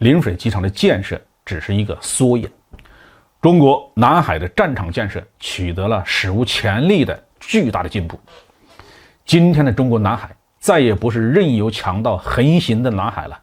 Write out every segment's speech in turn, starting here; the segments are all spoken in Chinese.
临水机场的建设只是一个缩影。中国南海的战场建设取得了史无前例的巨大的进步。今天的中国南海再也不是任由强盗横行的南海了。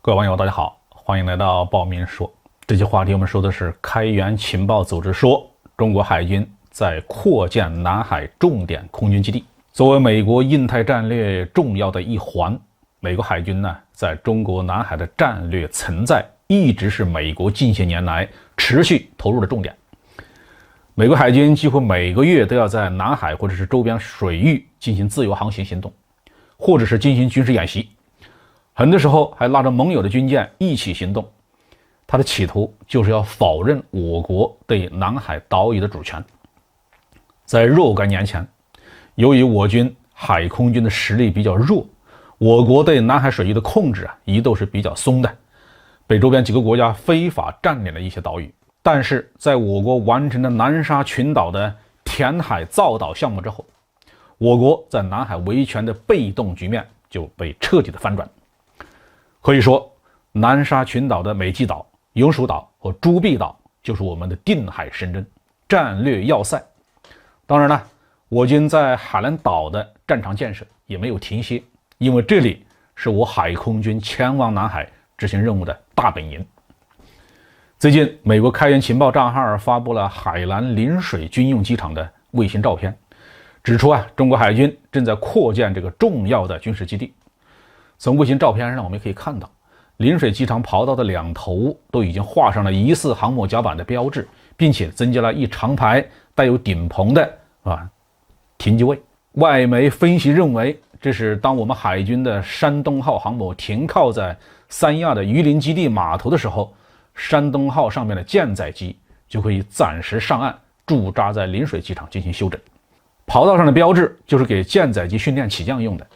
各位网友大家好，欢迎来到暴民说。这期话题我们说的是开源情报组织说中国海军在扩建南海重点空军基地。作为美国印太战略重要的一环，美国海军呢在中国南海的战略存在一直是美国近些年来持续投入的重点。美国海军几乎每个月都要在南海或者是周边水域进行自由航行行动，或者是进行军事演习，很多时候还拉着盟友的军舰一起行动。他的企图就是要否认我国对南海岛屿的主权。在若干年前，由于我军海空军的实力比较弱，我国对南海水域的控制一度是比较松的，被周边几个国家非法占领了一些岛屿。但是在我国完成了南沙群岛的填海造岛项目之后，我国在南海维权的被动局面就被彻底的翻转。可以说，南沙群岛的美济岛、永暑岛和朱碧岛就是我们的定海神针、战略要塞。当然了，我军在海南岛的战场建设也没有停歇，因为这里是我海空军前往南海执行任务的大本营。最近，美国开源情报账号发布了海南临水军用机场的卫星照片，指出中国海军正在扩建这个重要的军事基地。从卫星照片上我们可以看到，临水机场跑道的两头都已经画上了疑似航母甲板的标志，并且增加了一长排带有顶棚的停机位。外媒分析认为，这是当我们海军的山东号航母停靠在三亚的榆林基地码头的时候，山东号上面的舰载机就可以暂时上岸驻扎在临水机场进行休整。跑道上的标志就是给舰载机训练起降用的。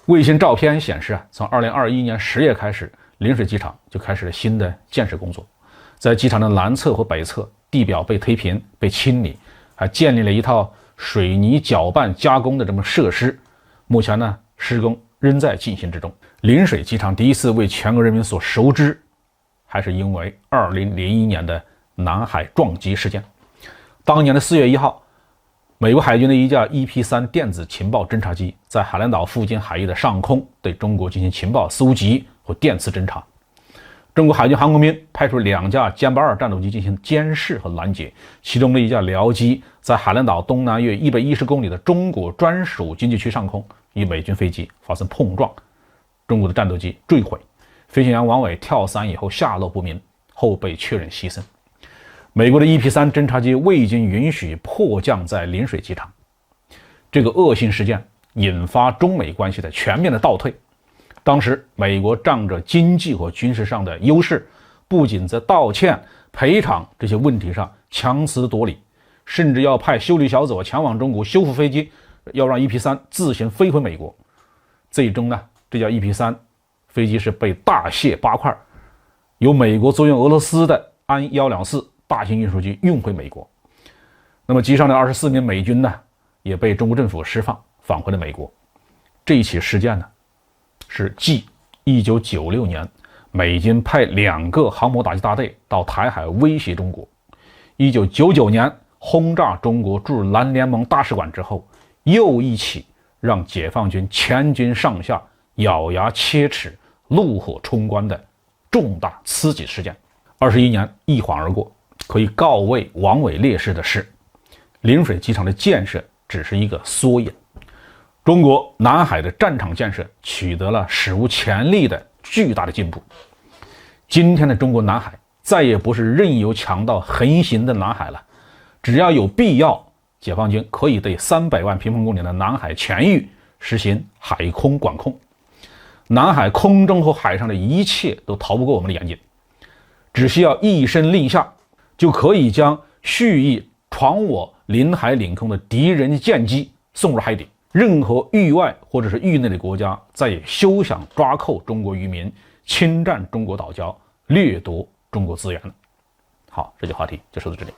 卫星照片显示从2021年10月开始，临水机场就开始了新的建设工作。在机场的南侧和北侧，地表被推平、被清理，还建立了一套水泥搅拌加工的这么设施。目前呢，施工仍在进行之中。临水机场第一次为全国人民所熟知，还是因为2001年的南海撞击事件。当年的4月1号，美国海军的一架 EP-3 电子情报侦察机在海南岛附近海域的上空对中国进行情报搜集和电磁侦察。中国海军航空兵派出2架歼8-2战斗机进行监视和拦截，其中的一架僚机在海南岛东南约110公里的中国专属经济区上空与美军飞机发生碰撞，中国的战斗机坠毁，飞行员王伟跳伞以后下落不明，后被确认牺牲。美国的 EP-3 侦察机未经允许迫降在临水机场。这个恶性事件引发中美关系的全面的倒退。当时美国仗着经济和军事上的优势，不仅在道歉、赔偿这些问题上强词夺理，甚至要派修理小组前往中国修复飞机，要让 EP-3 自行飞回美国。最终呢，这架 EP-3 飞机是被大卸8块，由美国租用俄罗斯的安124大型运输机运回美国。那么机上的24名美军呢，也被中国政府释放，返回了美国。这一起事件呢，是继1996年美军派2个航母打击大队到台海威胁中国，1999年轰炸中国驻南联盟大使馆之后，又一起让解放军全军上下咬牙切齿、怒火冲冠的重大刺激事件。21年一晃而过，可以告慰王伟烈士的是，临水机场的建设只是一个缩影。中国南海的战场建设取得了史无前例的巨大的进步。今天的中国南海再也不是任由强盗横行的南海了，只要有必要，解放军可以对300万平方公里的南海全域实行海空管控。南海空中和海上的一切都逃不过我们的眼睛，只需要一声令下，就可以将蓄意闯我领海领空的敌人舰机送入海底。任何域外或者是域内的国家再也休想抓扣中国渔民，侵占中国岛礁，掠夺中国资源了。好，这期话题就说到这里。